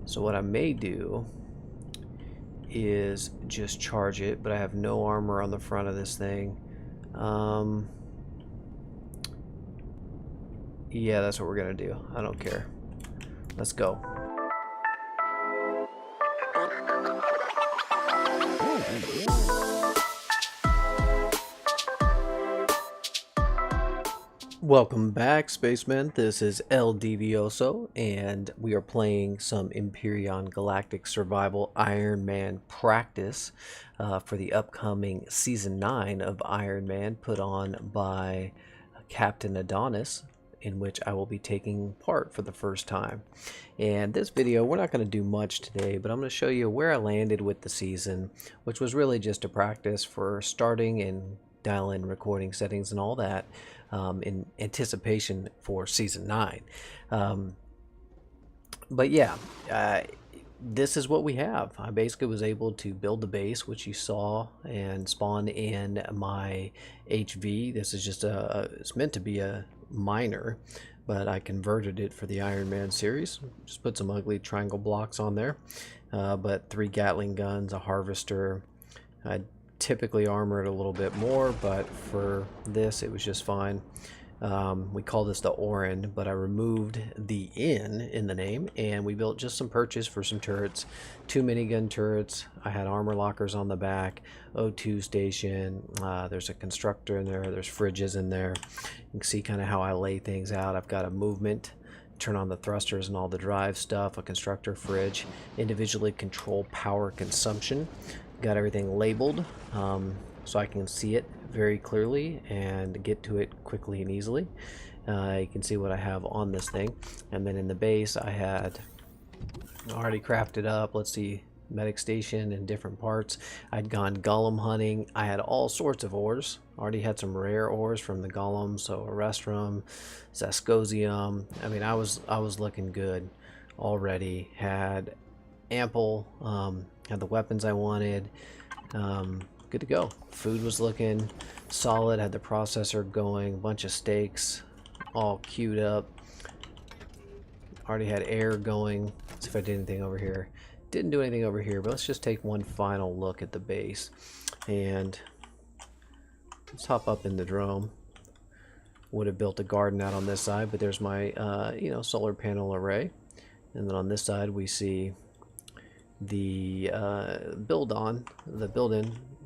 So what I may do is just charge it, but I have no armor on the front of this thing. Yeah, that's what we're gonna do. I don't care. Let's go. Welcome back, spacemen. This is LDVOSO, and we are playing some Empyrion Galactic Survival Iron Man practice for the upcoming Season 9 of Iron Man, put on by Captain Adonis, in which I will be taking part for the first time. And this video, we're not going to do much today, but I'm going to show you where I landed with the season, which was really just a practice for starting and dial-in recording settings and all that. In anticipation for Season 9. But yeah, this is what we have. I basically was able to build the base, which you saw, and spawn in my HV. This is just it's meant to be a miner, but I converted it for the Iron Man series. Just put some ugly triangle blocks on there, but 3 Gatling guns, a harvester. I typically armor it a little bit more, but for this it was just fine. We call this the Orin, but I removed the in the name, and we built just some perches for some turrets, 2 minigun turrets. I had armor lockers on the back, O2 station, there's a constructor in there, there's fridges in there. You can see kind of how I lay things out. I've got a movement, turn on the thrusters and all the drive stuff, a constructor fridge, individually control power consumption. Got everything labeled so I can see it very clearly and get to it quickly and easily. You can see what I have on this thing. And then in the base I had already crafted up, let's see, medic station and different parts. I'd gone golem hunting. I had all sorts of ores. Already had some rare ores from the golem, so Erestrum, Zascosium. I mean, I was looking good already. Had ample, had the weapons I wanted, good to go. Food was looking solid, had the processor going, a bunch of steaks all queued up, already had air going. Let's see if I did anything over here. Didn't do anything over here, but let's just take one final look at the base, and let's hop up in the drone. Would have built a garden out on this side, but there's my solar panel array, and then on this side we see the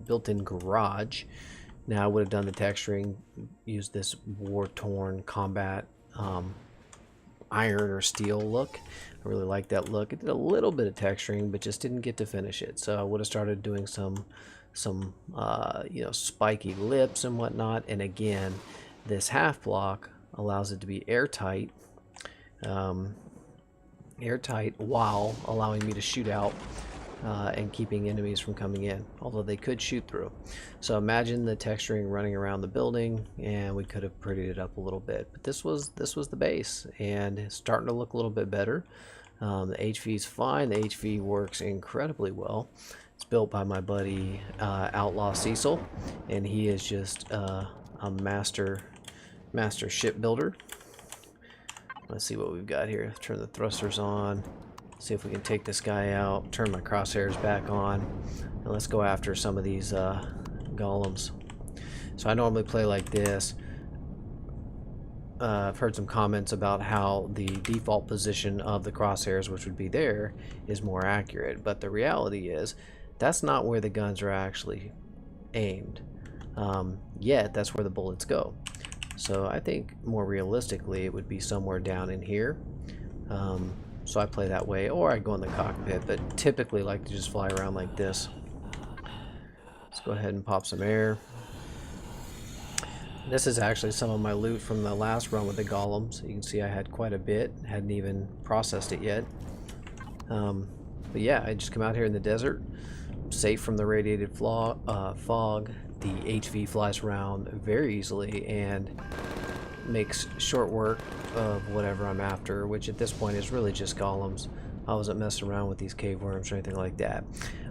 built-in garage. Now I would have done the texturing, used this war-torn combat iron or steel look. I really like that look. It did a little bit of texturing, but just didn't get to finish it. So I would have started doing some spiky lips and whatnot. And again, this half block allows it to be airtight. Airtight while allowing me to shoot out and keeping enemies from coming in, although they could shoot through. So imagine the texturing running around the building, and we could have prettied it up a little bit, but this was the base, and it's starting to look a little bit better. The HV is fine. The HV works incredibly well. It's built by my buddy Outlaw Cecil, and he is just a master shipbuilder. Let's see what we've got here. Turn the thrusters on. See if we can take this guy out. Turn my crosshairs back on. And let's go after some of these golems. So I normally play like this. I've heard some comments about how the default position of the crosshairs, which would be there, is more accurate. But the reality is, that's not where the guns are actually aimed. Yet, that's where the bullets go. So I think more realistically it would be somewhere down in here. So I play that way, or I go in the cockpit, but typically like to just fly around like this. Let's go ahead and pop some air. This is actually some of my loot from the last run with the golems. You can see I had quite a bit, hadn't even processed it yet. But yeah, I just come out here in the desert, safe from the radiated fog. The HV flies around very easily and makes short work of whatever I'm after, which at this point is really just golems. I wasn't messing around with these cave worms or anything like that.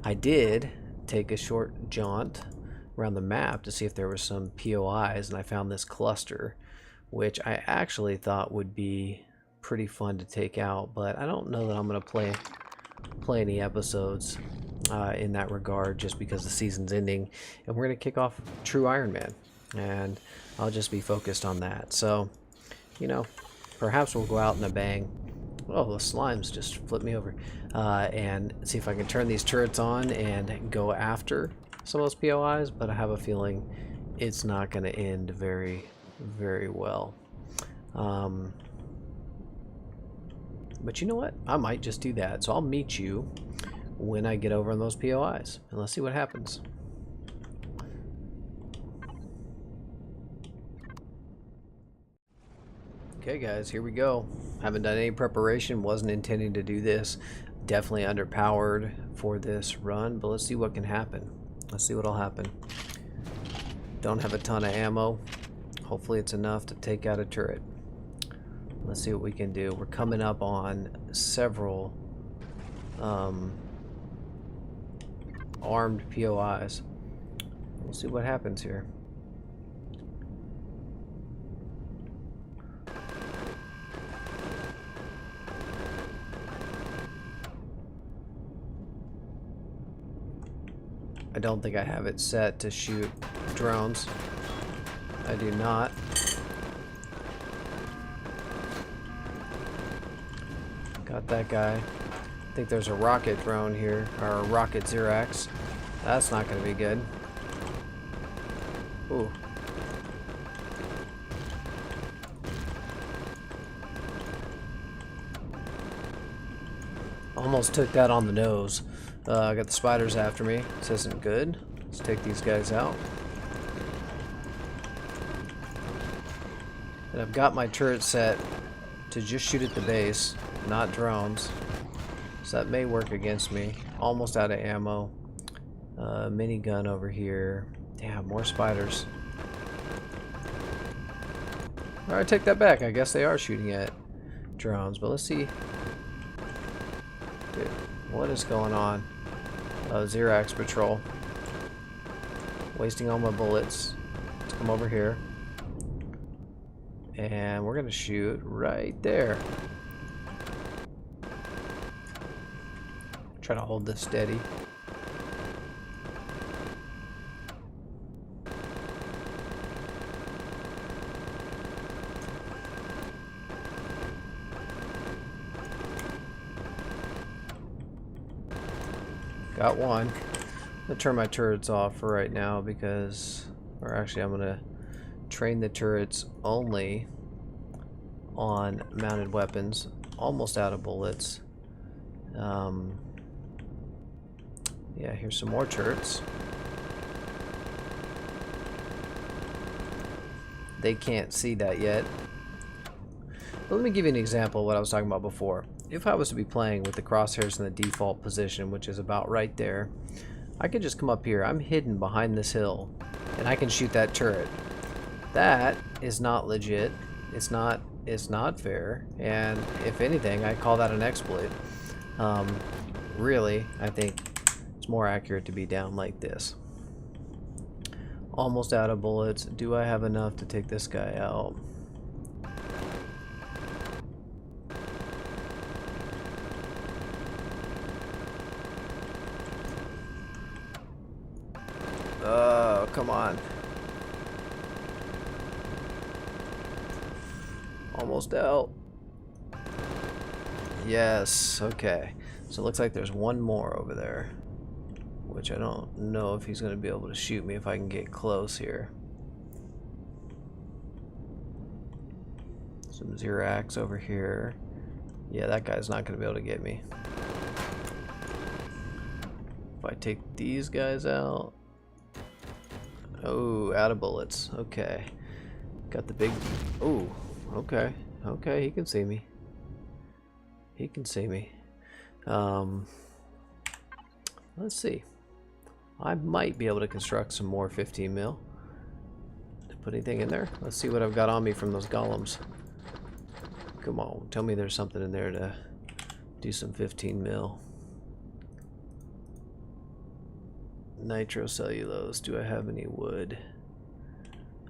I did take a short jaunt around the map to see if there were some POIs, and I found this cluster, which I actually thought would be pretty fun to take out, but I don't know that I'm going to play play any episodes in that regard, just because the season's ending, and we're going to kick off True Iron Man, and I'll just be focused on that. So, you know, perhaps we'll go out in a bang. Oh, the slimes just flipped me over. And see if I can turn these turrets on and go after some of those POIs, but I have a feeling it's not going to end very, very well. But you know what? I might just do that. So I'll meet you when I get over on those POIs, and let's see what happens. Okay guys, here we go. Haven't done any preparation, wasn't intending to do this. Definitely underpowered for this run, but let's see what can happen. Let's see what'll happen. Don't have a ton of ammo. Hopefully it's enough to take out a turret. Let's see what we can do. We're coming up on several armed POIs. We'll see what happens here. I don't think I have it set to shoot drones. I do not. Got that guy. I think there's a rocket drone here, or a rocket Xerax. That's not going to be good. Ooh. Almost took that on the nose. I got the spiders after me. This isn't good. Let's take these guys out. And I've got my turret set to just shoot at the base, not drones. So that may work against me. Almost out of ammo. Minigun over here. Damn, more spiders. Alright, take that back. I guess they are shooting at drones, but let's see. Dude, what is going on? Xerax patrol. Wasting all my bullets. Let's come over here. And we're gonna shoot right there. Try to hold this steady. Got one. I'm gonna turn my turrets off for right now because, or actually I'm gonna train the turrets only on mounted weapons. Almost out of bullets. Yeah, here's some more turrets. They can't see that yet. But let me give you an example of what I was talking about before. If I was to be playing with the crosshairs in the default position, which is about right there, I could just come up here. I'm hidden behind this hill, and I can shoot that turret. That is not legit. It's not fair, and if anything, I call that an exploit. Really, I think it's more accurate to be down like this. Almost out of bullets. Do I have enough to take this guy out? Oh, come on. Almost out. Yes, okay. So it looks like there's one more over there, which I don't know if he's going to be able to shoot me if I can get close here. Some Xerax over here. Yeah, that guy's not going to be able to get me. If I take these guys out. Oh, out of bullets. Okay. Got the big... Oh, okay. Okay, he can see me. He can see me. Let's see. I might be able to construct some more 15 mil. To put anything in there? Let's see what I've got on me from those golems. Come on, tell me there's something in there to do some 15 mil. Nitrocellulose. Do I have any wood?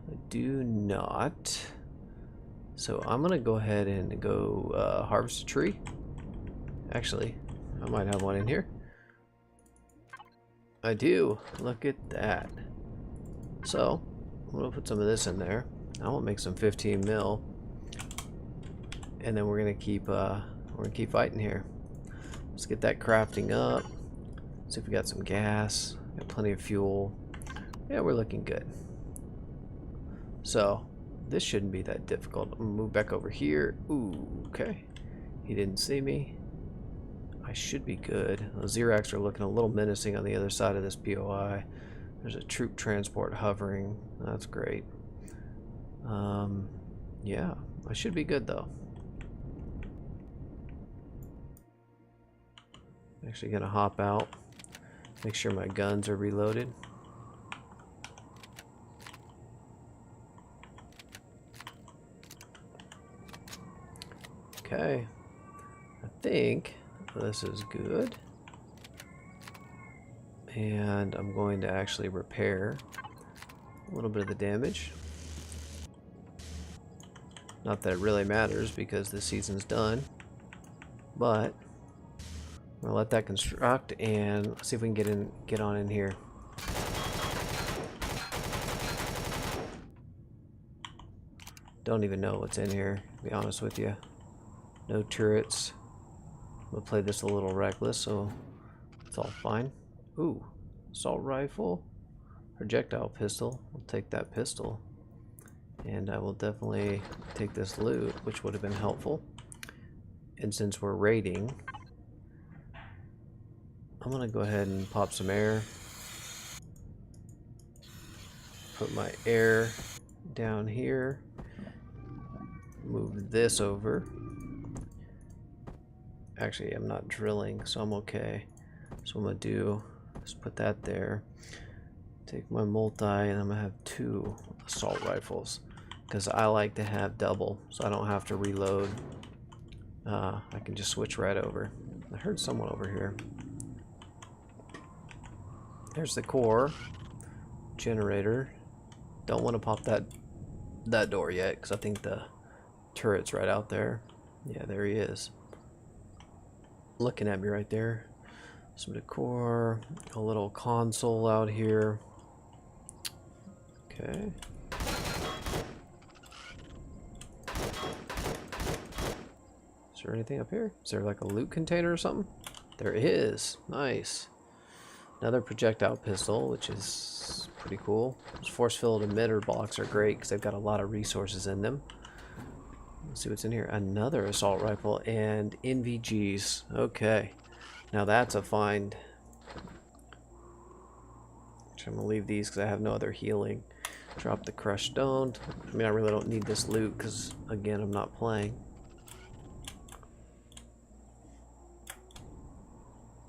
I do not. So I'm gonna go ahead and go harvest a tree. Actually, I might have one in here. I do. Look at that. So, I'm gonna put some of this in there. I will make some 15 mil, and then we're gonna keep fighting here. Let's get that crafting up. See if we got some gas. Got plenty of fuel. Yeah, we're looking good. So, this shouldn't be that difficult. I'm gonna move back over here. Ooh, okay. He didn't see me. I should be good. The Xerax are looking a little menacing on the other side of this POI. There's a troop transport hovering. That's great. Yeah, I should be good though. Actually gonna hop out. Make sure my guns are reloaded. Okay. I think this is good. And I'm going to actually repair a little bit of the damage. Not that it really matters because the season's done. But I'm gonna let that construct and see if we can get on in here. Don't even know what's in here, to be honest with you. No turrets. We'll play this a little reckless, so it's all fine. Ooh, assault rifle, projectile pistol. I'll take that pistol. And I will definitely take this loot, which would have been helpful. And since we're raiding, I'm gonna go ahead and pop some air. Put my air down here. Move this over. Actually, I'm not drilling, so I'm okay. So I'm gonna do is put that there. Take my multi, and I'm gonna have 2 assault rifles because I like to have double, so I don't have to reload. I can just switch right over. I heard someone over here. There's the core generator. Don't want to pop that door yet because I think the turret's right out there. Yeah, there he is. Looking at me right there. Some decor, a little console out here. Okay. Is there anything up here? Is there like a loot container or something? There is. Nice. Another projectile pistol, which is pretty cool. Those force-filled emitter blocks are great because they've got a lot of resources in them. Let's see what's in here. Another assault rifle and NVGs. Okay. Now that's a find. I'm going to leave these because I have no other healing. Drop the crushed stone. I mean, I really don't need this loot because, again, I'm not playing.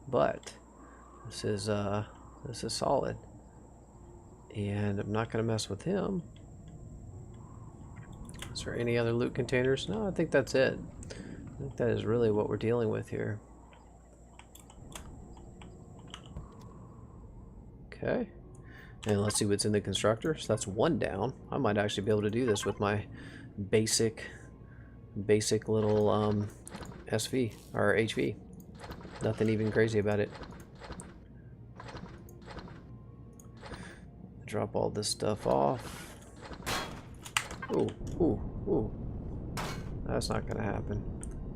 But this is solid. And I'm not going to mess with him. Is there any other loot containers? No, I think that's it. I think that is really what we're dealing with here. Okay. And let's see what's in the constructor. So that's 1 down. I might actually be able to do this with my basic little SV or HV. Nothing even crazy about it. Drop all this stuff off. Ooh, ooh, ooh. That's not gonna happen.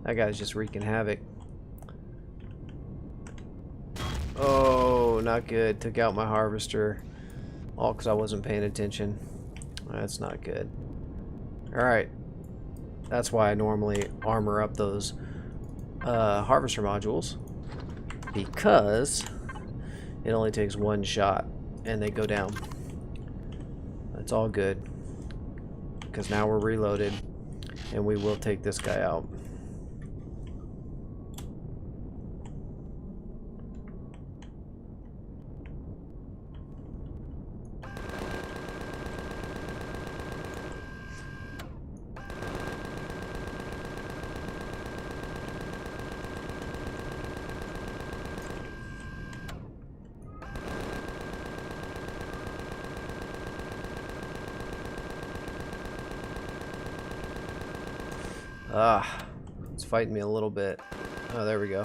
That guy's just wreaking havoc. Oh, not good. Took out my harvester. All because I wasn't paying attention. That's not good. Alright. That's why I normally armor up those harvester modules. Because it only takes 1 shot and they go down. That's all good. Because now we're reloaded and we will take this guy out. It's fighting me a little bit. Oh, there we go.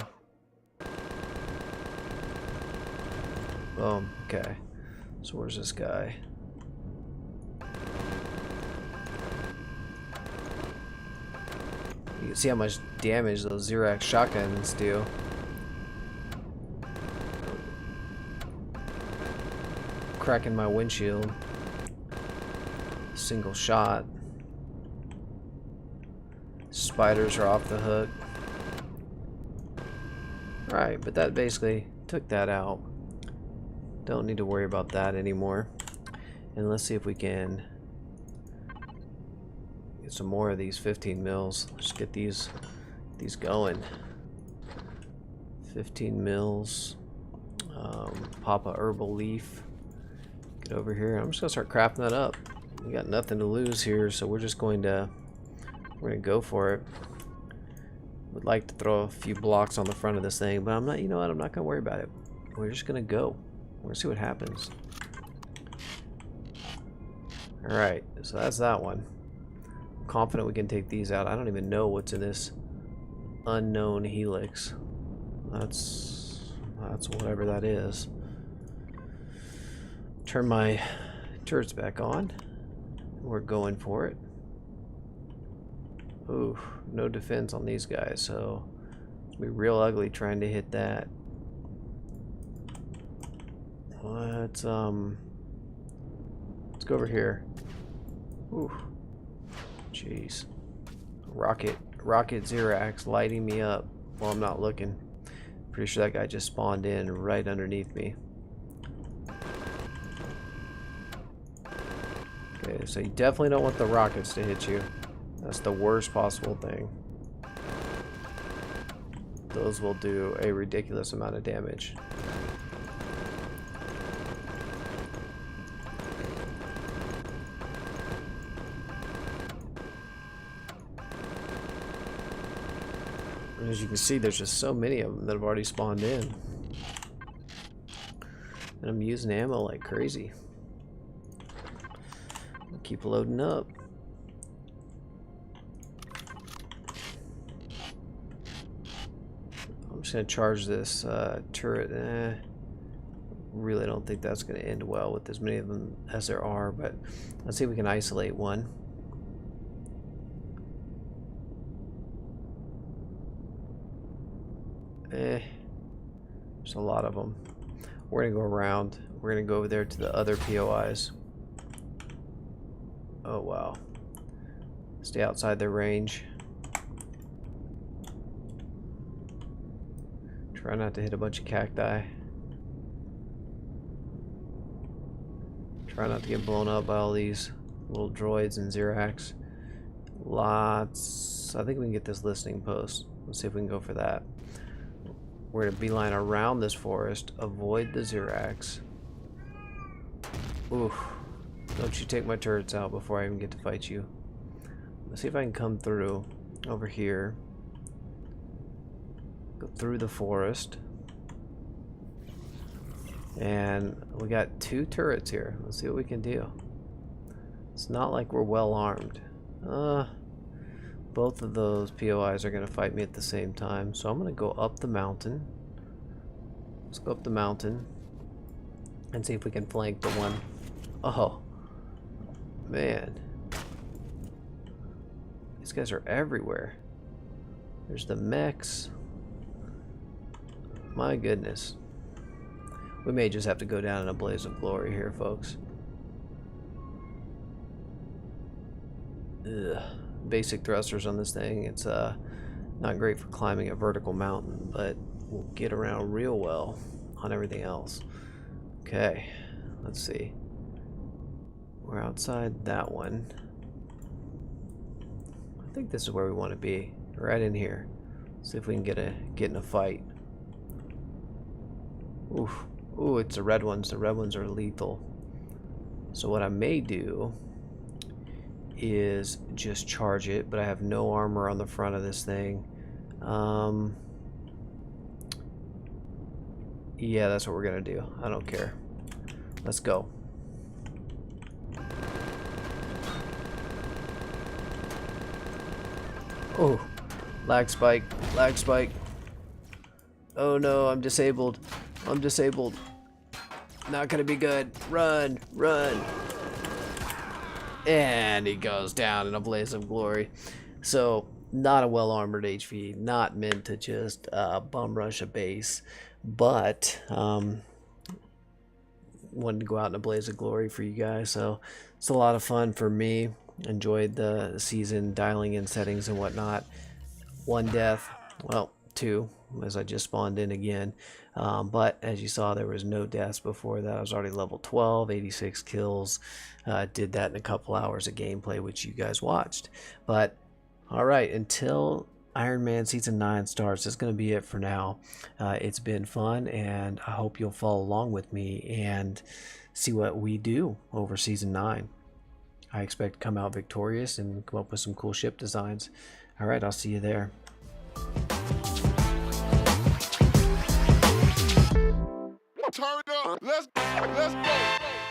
Boom. Okay. So where's this guy? You can see how much damage those Xerax shotguns do. Cracking my windshield. Single shot. Spiders are off the hook. Alright, but that basically took that out. Don't need to worry about that anymore. And let's see if we can get some more of these 15 mils. Let's get these going. 15 mils. Pop a herbal leaf. Get over here. I'm just gonna start crafting that up. We got nothing to lose here, so we're gonna go for it. Would like to throw a few blocks on the front of this thing, but I'm not. You know what? I'm not gonna worry about it. We're just gonna go. We're gonna see what happens. All right, so that's that one. I'm confident we can take these out. I don't even know what's in this unknown helix. That's whatever that is. Turn my turrets back on. We're going for it. Ooh, no defense on these guys, so it's gonna be real ugly trying to hit that. Let's go over here. Ooh, jeez. Rocket Xerax lighting me up while I'm not looking. Pretty sure that guy just spawned in right underneath me. Okay, so you definitely don't want the rockets to hit you. That's the worst possible thing. Those will do a ridiculous amount of damage. And as you can see, there's just so many of them that have already spawned in. And I'm using ammo like crazy. I'll keep loading up. I'm just going to charge this turret. Really don't think that's going to end well with as many of them as there are, but let's see if we can isolate one. There's a lot of them. We're going to go around. We're going to go over there to the other POIs. Oh, wow. Stay outside their range. Try not to hit a bunch of cacti. Try not to get blown up by all these little droids and Xerax. Lots. I think we can get this listening post. Let's see if we can go for that. We're going to beeline around this forest. Avoid the Xerax. Ooh. Don't you take my turrets out before I even get to fight you. Let's see if I can come through over here. Go through the forest. And we got 2 turrets here. Let's see what we can do. It's not like we're well armed. Both of those POIs are going to fight me at the same time. So I'm going to go up the mountain. Let's go up the mountain and see if we can flank the one. Oh, man. These guys are everywhere. There's the mechs. My goodness. We may just have to go down in a blaze of glory here, folks. Ugh. Basic thrusters on this thing. It's not great for climbing a vertical mountain, but we'll get around real well on everything else. Okay, let's see. We're outside that one. I think this is where we want to be, right in here. See if we can get in a fight. Oof. Ooh, it's the red ones. The red ones are lethal. So what I may do is just charge it, but I have no armor on the front of this thing. Yeah, that's what we're gonna do. I don't care. Let's go. Oh, lag spike, lag spike. Oh no, I'm disabled. I'm disabled. Not gonna be good. Run, run. And he goes down in a blaze of glory. So, not a well-armored HV, not meant to just bum rush a base, but wanted to go out in a blaze of glory for you guys. So, it's a lot of fun for me. Enjoyed the season, dialing in settings and whatnot. 1 death, well, 2, as I just spawned in again. But as you saw, there was no deaths before that. I was already level 12, 86 kills. Did that in a couple hours of gameplay, which you guys watched. But all right, until Iron Man Season 9 starts, that's going to be it for now. It's been fun, and I hope you'll follow along with me and see what we do over Season 9. I expect to come out victorious and come up with some cool ship designs. All right, I'll see you there. Turn up. Let's go.